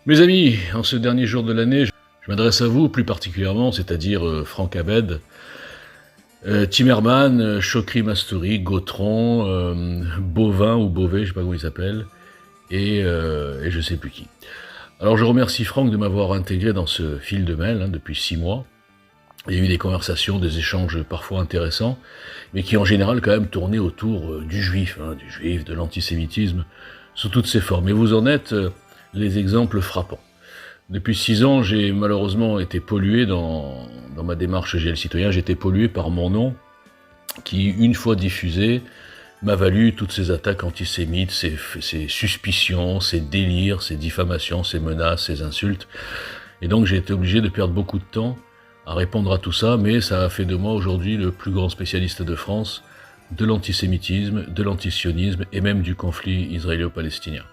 Mes amis, en ce dernier jour de l'année, je m'adresse à vous plus particulièrement, c'est-à-dire Franck Abed, Timmerman, Chokri Mastouri, Gautron, Bovin ou Beauvais, je sais pas comment il s'appelle, et je sais plus qui. Alors je remercie Franck de m'avoir intégré dans ce fil de mail depuis 6 mois. Il y a eu des conversations, des échanges parfois intéressants, mais qui en général quand même tournaient autour du juif, de l'antisémitisme, sous toutes ses formes. Et vous en êtes les exemples frappants. Depuis 6 ans, j'ai malheureusement été pollué dans ma démarche GL Citoyen, j'ai été pollué par mon nom, qui, une fois diffusé, m'a valu toutes ces attaques antisémites, ces suspicions, ces délires, ces diffamations, ces menaces, ces insultes. Et donc j'ai été obligé de perdre beaucoup de temps à répondre à tout ça, mais ça a fait de moi aujourd'hui le plus grand spécialiste de France de l'antisémitisme, de l'antisionisme et même du conflit israélo-palestinien.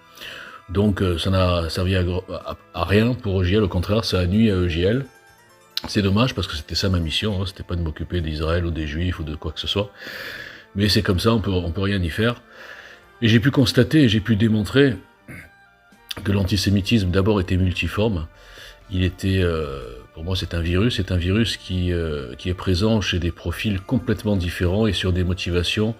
Donc ça n'a servi à rien pour EJL, au contraire, ça a nui à EJL. C'est dommage parce que c'était ça ma mission, c'était pas de m'occuper d'Israël ou des Juifs ou de quoi que ce soit. Mais c'est comme ça, on peut rien y faire. Et j'ai pu constater, et j'ai pu démontrer que l'antisémitisme d'abord était multiforme. Il était, pour moi c'est un virus qui est présent chez des profils complètement différents et sur des motivations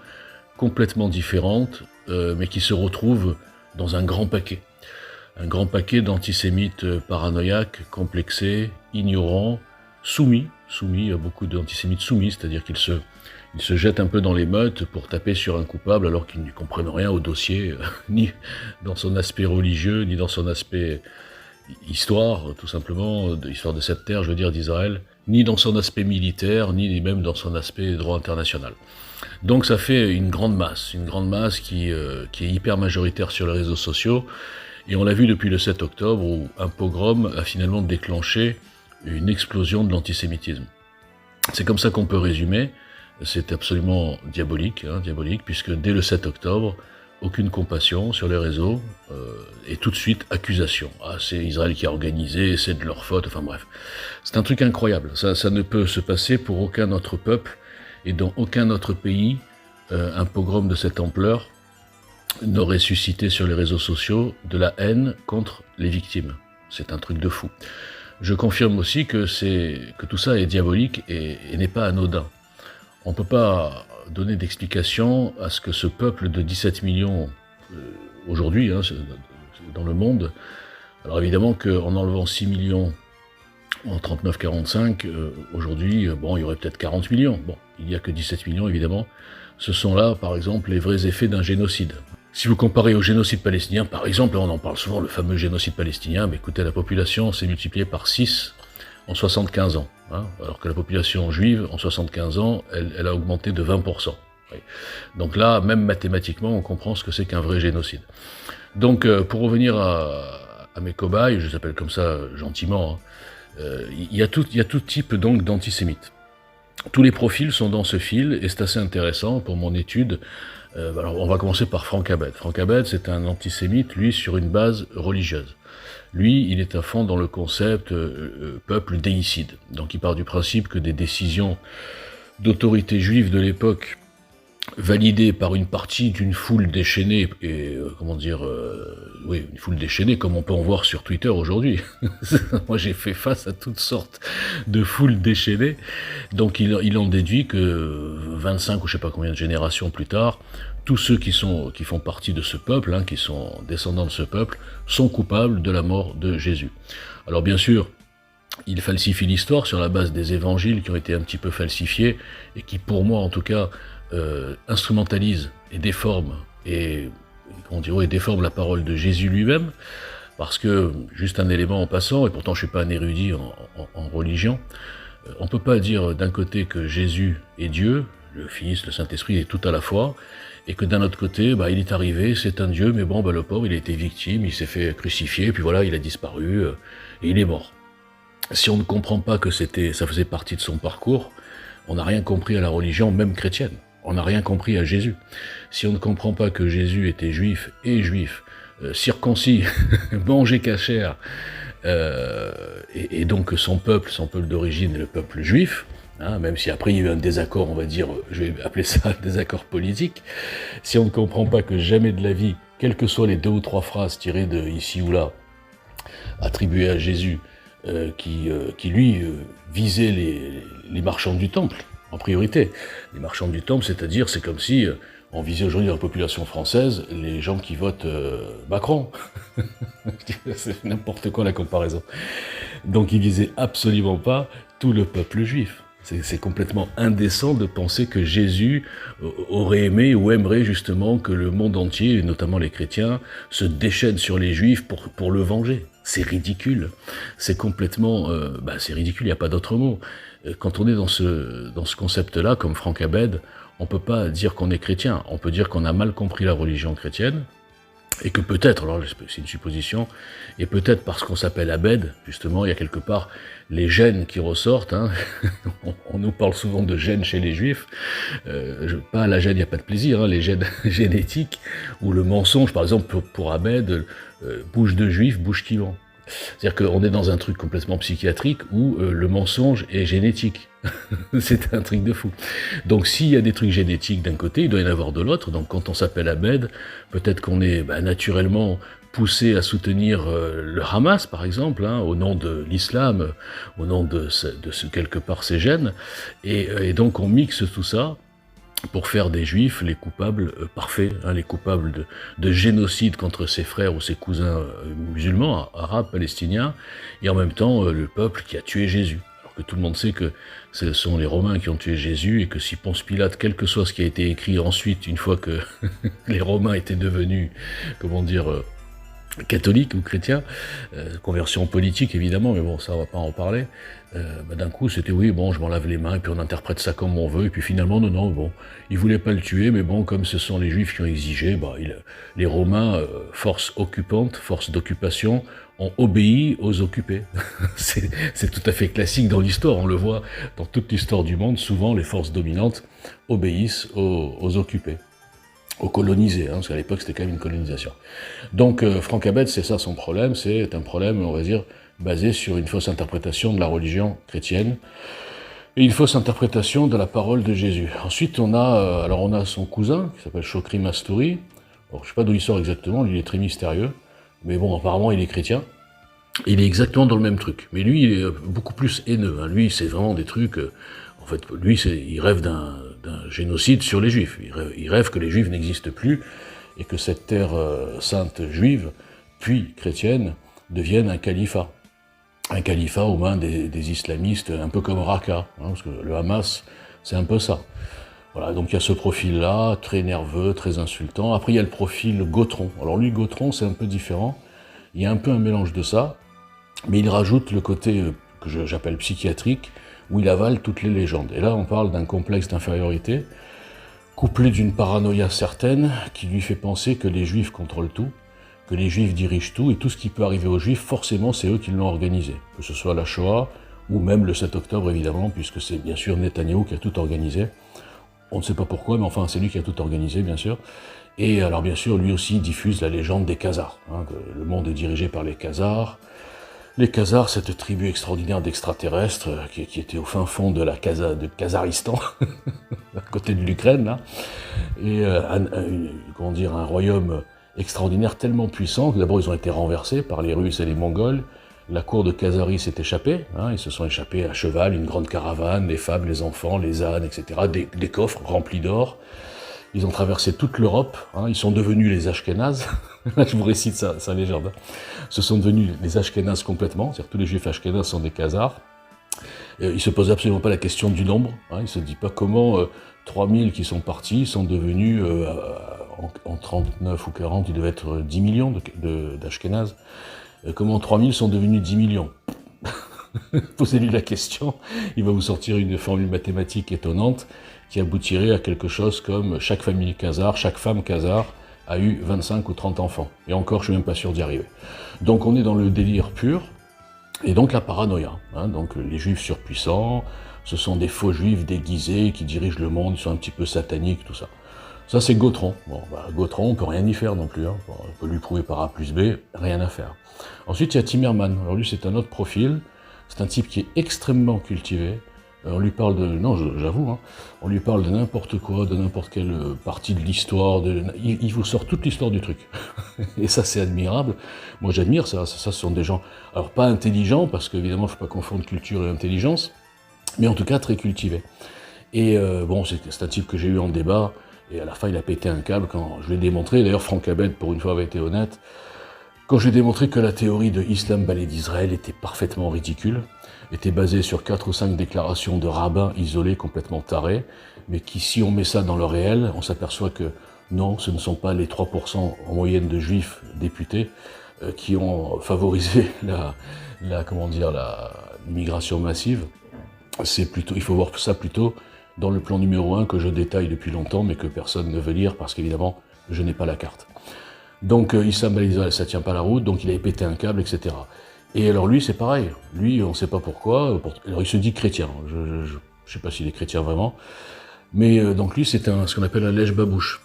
complètement différentes, mais qui se retrouvent dans un grand paquet d'antisémites paranoïaques, complexés, ignorants, soumis, beaucoup d'antisémites soumis, c'est-à-dire qu'ils se jettent un peu dans les meutes pour taper sur un coupable alors qu'ils ne comprennent rien au dossier, ni dans son aspect religieux, ni dans son aspect histoire, tout simplement, histoire de cette terre, je veux dire d'Israël, ni dans son aspect militaire, ni même dans son aspect droit international. Donc ça fait une grande masse qui est hyper majoritaire sur les réseaux sociaux, et on l'a vu depuis le 7 octobre où un pogrom a finalement déclenché une explosion de l'antisémitisme. C'est comme ça qu'on peut résumer, c'est absolument diabolique, puisque dès le 7 octobre, aucune compassion sur les réseaux, et tout de suite accusation. Ah, c'est Israël qui a organisé, c'est de leur faute, enfin bref. C'est un truc incroyable, ça ne peut se passer pour aucun autre peuple, et dans aucun autre pays, un pogrom de cette ampleur n'aurait suscité sur les réseaux sociaux de la haine contre les victimes. C'est un truc de fou. Je confirme aussi que tout ça est diabolique et n'est pas anodin. On ne peut pas donner d'explication à ce que ce peuple de 17 millions aujourd'hui, dans le monde, alors évidemment qu'en enlevant 6 millions en 39-45, aujourd'hui, bon, il y aurait peut-être 40 millions. Bon, il n'y a que 17 millions, évidemment. Ce sont là, par exemple, les vrais effets d'un génocide. Si vous comparez au génocide palestinien, par exemple, on en parle souvent, le fameux génocide palestinien, mais écoutez, la population s'est multipliée par 6 en 75 ans, alors que la population juive, en 75 ans, elle a augmenté de 20%. Oui. Donc là, même mathématiquement, on comprend ce que c'est qu'un vrai génocide. Donc, pour revenir à mes cobayes, je les appelle comme ça gentiment, il y a tout type donc d'antisémites. Tous les profils sont dans ce fil, et c'est assez intéressant pour mon étude. Alors on va commencer par Franck Abed. Franck Abed, c'est un antisémite, lui, sur une base religieuse. Lui, il est à fond dans le concept peuple déicide. Donc il part du principe que des décisions d'autorités juives de l'époque, validées par une partie d'une foule déchaînée, et une foule déchaînée comme on peut en voir sur Twitter aujourd'hui. Moi j'ai fait face à toutes sortes de foules déchaînées, donc il en déduit que 25 ou je sais pas combien de générations plus tard, tous ceux qui font partie de ce peuple, qui sont descendants de ce peuple, sont coupables de la mort de Jésus. Alors bien sûr, il falsifie l'histoire sur la base des évangiles qui ont été un petit peu falsifiés, et qui pour moi en tout cas instrumentalise et déforme la parole de Jésus lui-même, parce que, juste un élément en passant, et pourtant je suis pas un érudit en religion, on peut pas dire d'un côté que Jésus est Dieu, le Fils, le Saint-Esprit est tout à la fois, et que d'un autre côté, il est arrivé, c'est un Dieu, mais bon, le pauvre, il a été victime, il s'est fait crucifier, puis voilà, il a disparu, et il est mort. Si on ne comprend pas que ça faisait partie de son parcours, on n'a rien compris à la religion, même chrétienne. On n'a rien compris à Jésus. Si on ne comprend pas que Jésus était juif, circoncis, mangeait cachère, et donc que son peuple d'origine est le peuple juif, même si après il y a eu un désaccord, on va dire, je vais appeler ça un désaccord politique, si on ne comprend pas que jamais de la vie, quelles que soient les 2 ou 3 phrases tirées de ici ou là, attribué à Jésus, qui lui visait les marchands du temple, en priorité. Les marchands du temple, c'est-à-dire, c'est comme si on visait aujourd'hui dans la population française les gens qui votent Macron. C'est n'importe quoi la comparaison. Donc il visait absolument pas tout le peuple juif. C'est complètement indécent de penser que Jésus aurait aimé ou aimerait justement que le monde entier, et notamment les chrétiens, se déchaînent sur les juifs pour le venger. C'est ridicule. C'est complètement... c'est ridicule, il n'y a pas d'autre mot. Quand on est dans ce concept-là, comme Franck Abed, on peut pas dire qu'on est chrétien. On peut dire qu'on a mal compris la religion chrétienne, et que peut-être, alors c'est une supposition, et peut-être parce qu'on s'appelle Abed, justement, il y a quelque part les gènes qui ressortent, hein. On nous parle souvent de gènes chez les juifs, pas la gène, il n'y a pas de plaisir, hein, les gènes génétiques, ou le mensonge, par exemple, pour Abed, bouche de juif, bouche qui ment. C'est-à-dire qu'on est dans un truc complètement psychiatrique où le mensonge est génétique. C'est un truc de fou. Donc s'il y a des trucs génétiques d'un côté, il doit y en avoir de l'autre. Donc quand on s'appelle Abed, peut-être qu'on est naturellement poussé à soutenir le Hamas, par exemple, hein, au nom de l'islam, au nom de quelque part ces gènes. Et donc on mixe tout ça pour faire des juifs les coupables parfaits, hein, les coupables de génocide contre ses frères ou ses cousins musulmans, arabes, palestiniens, et en même temps le peuple qui a tué Jésus. Alors que tout le monde sait que ce sont les Romains qui ont tué Jésus, et que si Ponce Pilate, quel que soit ce qui a été écrit ensuite, une fois que les Romains étaient devenus, comment dire, catholique ou chrétien, conversion politique évidemment, mais bon, ça on va pas en parler, d'un coup c'était oui, bon, je m'en lave les mains, et puis on interprète ça comme on veut, et puis finalement, non, bon, ils voulaient pas le tuer, mais bon, comme ce sont les Juifs qui ont exigé, les Romains, force occupante, force d'occupation, ont obéi aux occupés. C'est tout à fait classique dans l'histoire, on le voit dans toute l'histoire du monde, souvent les forces dominantes obéissent aux occupés, aux colonisés, hein, parce qu'à l'époque c'était quand même une colonisation. Donc Franck Abed, c'est ça son problème, c'est un problème, on va dire, basé sur une fausse interprétation de la religion chrétienne, et une fausse interprétation de la parole de Jésus. Ensuite on a son cousin, qui s'appelle Chokri Mastouri. Bon, je sais pas d'où il sort exactement, lui il est très mystérieux, mais bon, apparemment il est chrétien. Il est exactement dans le même truc, mais lui il est beaucoup plus haineux, hein. Lui c'est vraiment des trucs... En fait, lui, il rêve d'un génocide sur les Juifs. Il rêve que les Juifs n'existent plus et que cette terre sainte juive, puis chrétienne, devienne un califat. Un califat aux mains des islamistes, un peu comme Raqqa, hein, parce que le Hamas, c'est un peu ça. Voilà, donc il y a ce profil-là, très nerveux, très insultant. Après, il y a le profil Gautron. Alors lui, Gautron, c'est un peu différent. Il y a un peu un mélange de ça, mais il rajoute le côté que j'appelle psychiatrique, où il avale toutes les légendes. Et là, on parle d'un complexe d'infériorité, couplé d'une paranoïa certaine, qui lui fait penser que les Juifs contrôlent tout, que les Juifs dirigent tout, et tout ce qui peut arriver aux Juifs, forcément, c'est eux qui l'ont organisé. Que ce soit la Shoah, ou même le 7 octobre, évidemment, puisque c'est bien sûr Netanyahou qui a tout organisé. On ne sait pas pourquoi, mais enfin, c'est lui qui a tout organisé, bien sûr. Et alors, bien sûr, lui aussi diffuse la légende des Khazars, hein, que le monde est dirigé par les Khazars. Les Khazars, cette tribu extraordinaire d'extraterrestres qui était au fin fond de Khazaristan, à côté de l'Ukraine, là, et un royaume extraordinaire tellement puissant que d'abord ils ont été renversés par les Russes et les Mongols. La cour de Khazarie s'est échappée, hein, ils se sont échappés à cheval, une grande caravane, les femmes, les enfants, les ânes, etc., des coffres remplis d'or. Ils ont traversé toute l'Europe, hein, ils sont devenus les Ashkénazes. Là, je vous récite sa légende. Ce sont devenus les Ashkénazes complètement, c'est-à-dire tous les Juifs Ashkénazes sont des Khazars. Ils se posent absolument pas la question du nombre, hein, ils se disent pas comment 3000 qui sont partis sont devenus, en 39 ou 40, il devait être 10 millions d'Ashkénazes. Comment 3000 sont devenus 10 millions? Posez-lui la question, il va vous sortir une formule mathématique étonnante qui aboutirait à quelque chose comme chaque famille khazare, chaque femme khazare a eu 25 ou 30 enfants. Et encore, je suis même pas sûr d'y arriver. Donc on est dans le délire pur, et donc la paranoïa. Hein, donc les juifs surpuissants, ce sont des faux juifs déguisés qui dirigent le monde, ils sont un petit peu sataniques, tout ça. Ça c'est Gautron. Bon, Gautron, on peut rien y faire non plus. Hein. Bon, on peut lui prouver par A plus B, rien à faire. Ensuite, il y a Timmerman. Alors lui, c'est un autre profil. C'est un type qui est extrêmement cultivé, On lui parle de... Non, j'avoue, hein, on lui parle de n'importe quoi, de n'importe quelle partie de l'histoire. Il vous sort toute l'histoire du truc. Et ça, c'est admirable. Moi, j'admire ça. Ça, ce sont des gens, alors pas intelligents, parce qu'évidemment, il ne faut pas confondre culture et intelligence, mais en tout cas très cultivés. Et bon, c'est un type que j'ai eu en débat, et à la fin, il a pété un câble quand je lui ai démontré. D'ailleurs, Franck Abed, pour une fois, avait été honnête. Quand j'ai démontré que la théorie de Islam Balai d'Israël était parfaitement ridicule, était basée sur 4 ou 5 déclarations de rabbins isolés, complètement tarés, mais qui, si on met ça dans le réel, on s'aperçoit que non, ce ne sont pas les 3% en moyenne de juifs députés qui ont favorisé l'immigration massive. C'est plutôt, il faut voir ça plutôt dans le plan numéro 1 que je détaille depuis longtemps, mais que personne ne veut lire parce qu'évidemment, je n'ai pas la carte. Donc Islam Balai d'Israël, ça tient pas la route, donc il avait pété un câble, etc. Et alors lui, c'est pareil. Lui, on ne sait pas pourquoi. Alors il se dit chrétien. Je ne sais pas s'il est chrétien vraiment. Mais donc lui, c'est ce qu'on appelle un lèche-babouche.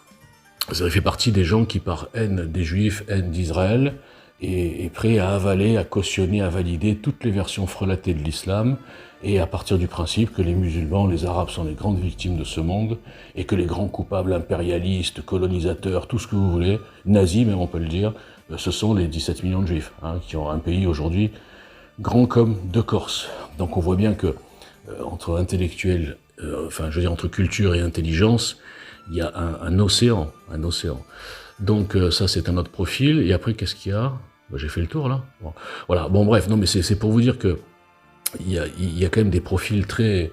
Ça fait partie des gens qui, par haine des Juifs, haine d'Israël, est prêt à avaler, à cautionner, à valider toutes les versions frelatées de l'islam, et à partir du principe que les musulmans, les arabes sont les grandes victimes de ce monde, et que les grands coupables impérialistes, colonisateurs, tout ce que vous voulez, nazis même on peut le dire, ce sont les 17 millions de juifs, hein, qui ont un pays aujourd'hui grand comme de Corse. Donc on voit bien que entre intellectuels, entre culture et intelligence, il y a un océan, Donc ça c'est un autre profil, et après qu'est-ce qu'il y a? J'ai fait le tour là. Bon. Voilà, bon bref, non mais c'est pour vous dire que il y a quand même des profils très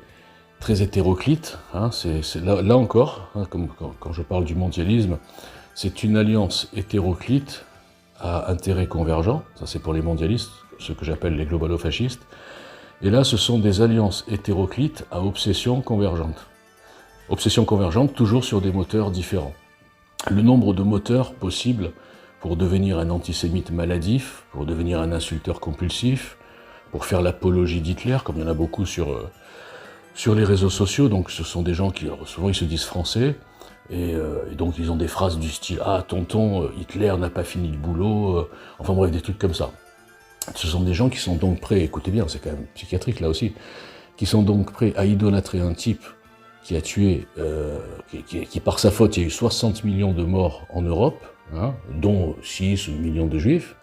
hétéroclites, hein, là encore, hein, comme quand je parle du mondialisme, c'est une alliance hétéroclite à intérêts convergents, ça c'est pour les mondialistes, ceux que j'appelle les globalo-fascistes, et là ce sont des alliances hétéroclites à obsessions convergentes. Obsessions convergentes toujours sur des moteurs différents. Le nombre de moteurs possibles pour devenir un antisémite maladif, pour devenir un insulteur compulsif, pour faire l'apologie d'Hitler, comme il y en a beaucoup sur les réseaux sociaux, donc ce sont des gens qui, souvent ils se disent français, et donc ils ont des phrases du style « Ah, tonton, Hitler n'a pas fini le boulot », enfin bref, des trucs comme ça. Ce sont des gens qui sont donc prêts, écoutez bien, c'est quand même psychiatrique là aussi, qui sont donc prêts à idolâtrer un type qui a tué, qui par sa faute, il y a eu 60 millions de morts en Europe, hein, dont 6 millions de juifs,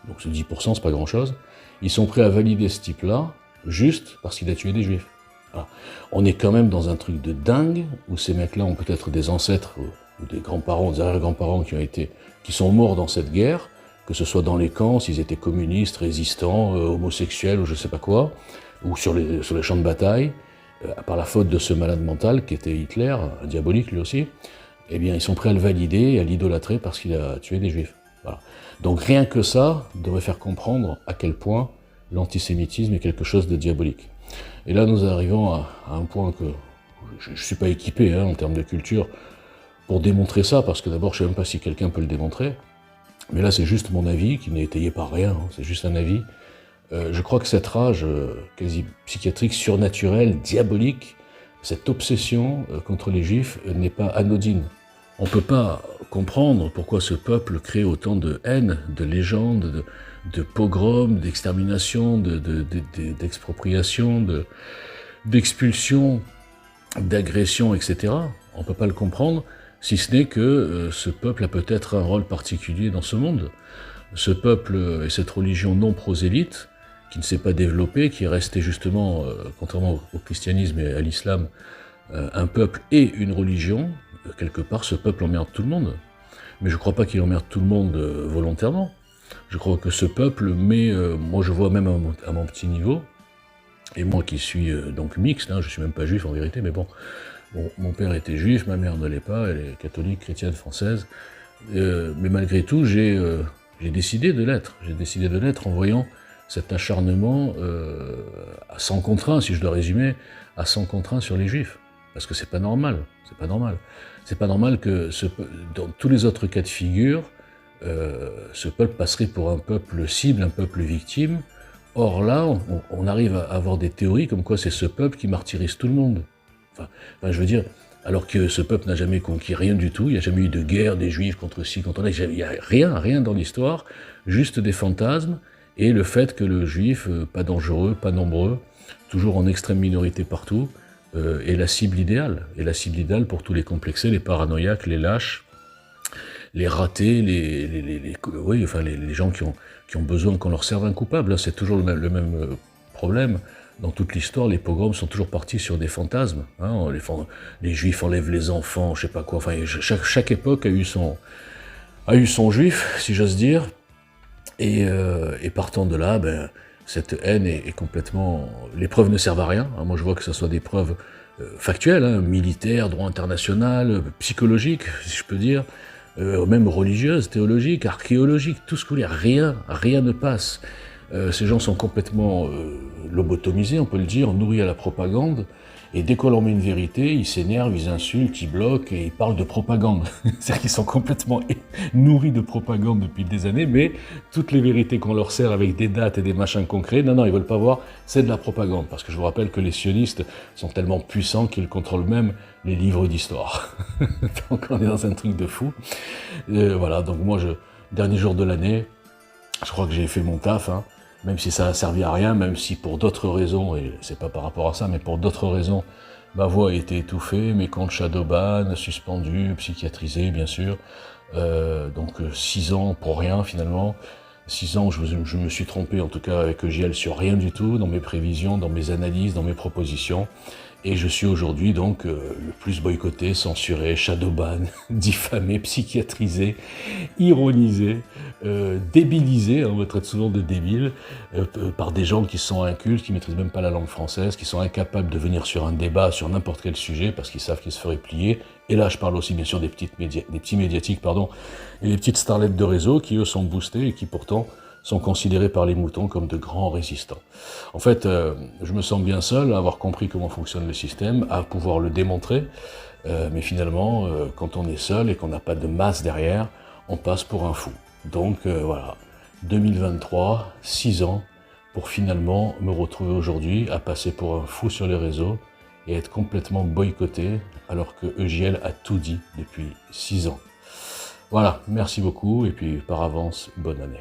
donc ce 10%, c'est pas grand-chose. Ils sont prêts à valider ce type-là, juste parce qu'il a tué des juifs. Voilà. On est quand même dans un truc de dingue, où ces mecs-là ont peut-être des ancêtres, ou des grands-parents, des arrière-grands-parents qui sont morts dans cette guerre, que ce soit dans les camps, s'ils étaient communistes, résistants, homosexuels, ou je sais pas quoi, ou sur les champs de bataille, par la faute de ce malade mental, qui était Hitler, un diabolique lui aussi, eh bien ils sont prêts à le valider et à l'idolâtrer parce qu'il a tué des juifs. Voilà. Donc rien que ça devrait faire comprendre à quel point l'antisémitisme est quelque chose de diabolique. Et là nous arrivons à un point que je ne suis pas équipé en termes de culture pour démontrer ça, parce que d'abord je ne sais même pas si quelqu'un peut le démontrer, mais là c'est juste mon avis qui n'est étayé par rien, c'est juste un avis. Je crois que cette rage quasi psychiatrique, surnaturelle, diabolique, cette obsession contre les juifs n'est pas anodine. On ne peut pas comprendre pourquoi ce peuple crée autant de haine, de légendes, de pogroms, d'extermination, d'expropriation, d'expulsion, d'agression, etc. On ne peut pas le comprendre, si ce n'est que ce peuple a peut-être un rôle particulier dans ce monde. Ce peuple et cette religion non prosélyte, qui ne s'est pas développée, qui est resté justement, contrairement au christianisme et à l'islam, un peuple et une religion, quelque part, ce peuple emmerde tout le monde. Mais je ne crois pas qu'il emmerde tout le monde volontairement. Je crois que ce peuple met, moi je vois même à mon petit niveau, et moi qui suis donc mixte, je ne suis même pas juif en vérité, mais bon, mon père était juif, ma mère ne l'est pas, elle est catholique, chrétienne, française, mais malgré tout, j'ai décidé de l'être. J'ai décidé de l'être en voyant cet acharnement à 100 contre 1, si je dois résumer, à 100 contre 1 sur les juifs. Parce que c'est pas normal, c'est pas normal. C'est pas normal que dans tous les autres cas de figure, ce peuple passerait pour un peuple cible, un peuple victime. Or là, on arrive à avoir des théories comme quoi c'est ce peuple qui martyrise tout le monde. Enfin, je veux dire, alors que ce peuple n'a jamais conquis rien du tout, il n'y a jamais eu de guerre des juifs contre ci, contre là, il n'y a rien dans l'histoire, juste des fantasmes, et le fait que le juif, pas dangereux, pas nombreux, toujours en extrême minorité partout, est la cible idéale. Et la cible idéale pour tous les complexés, les paranoïaques, les lâches, les ratés, les gens qui ont besoin qu'on leur serve un coupable. C'est toujours le même problème. Dans toute l'histoire, les pogroms sont toujours partis sur des fantasmes. Hein. Les juifs enlèvent les enfants, je sais pas quoi. Enfin, chaque époque a eu son juif, si j'ose dire. Et partant de là, cette haine est complètement... Les preuves ne servent à rien. Hein. Moi, je vois que ce soit des preuves factuelles, hein, militaires, droit international, psychologique, si je peux dire, même religieuses, théologiques, archéologiques, tout ce que vous voulez. Rien ne passe. Ces gens sont complètement lobotomisés, on peut le dire, nourris à la propagande, et dès qu'on leur met une vérité, ils s'énervent, ils insultent, ils bloquent, et ils parlent de propagande. C'est-à-dire qu'ils sont complètement nourris de propagande depuis des années, mais toutes les vérités qu'on leur sert avec des dates et des machins concrets, non, ils veulent pas voir, c'est de la propagande. Parce que je vous rappelle que les sionistes sont tellement puissants qu'ils contrôlent même les livres d'histoire. Donc on est dans un truc de fou. Voilà, donc moi, dernier jour de l'année, je crois que j'ai fait mon taf, hein. Même si ça a servi à rien, même si pour d'autres raisons, et c'est pas par rapport à ça, mais pour d'autres raisons, ma voix a été étouffée, mes comptes shadowban, suspendus, psychiatrisés, bien sûr. Donc 6 ans pour rien, finalement. 6 ans, je me suis trompé, en tout cas avec EGL, sur rien du tout, dans mes prévisions, dans mes analyses, dans mes propositions. Et je suis aujourd'hui donc le plus boycotté, censuré, shadowban, diffamé, psychiatrisé, ironisé, débilisé, on me traite souvent de débile, par des gens qui sont incultes, qui maîtrisent même pas la langue française, qui sont incapables de venir sur un débat sur n'importe quel sujet parce qu'ils savent qu'ils se feraient plier. Et là, je parle aussi bien sûr des petits médiatiques, et les petites starlettes de réseau qui eux sont boostés et qui pourtant sont considérés par les moutons comme de grands résistants. En fait, je me sens bien seul à avoir compris comment fonctionne le système, à pouvoir le démontrer, mais finalement, quand on est seul et qu'on n'a pas de masse derrière, on passe pour un fou. Donc voilà, 2023, 6 ans, pour finalement me retrouver aujourd'hui à passer pour un fou sur les réseaux et être complètement boycotté, alors que EJL a tout dit depuis 6 ans. Voilà, merci beaucoup, et puis par avance, bonne année.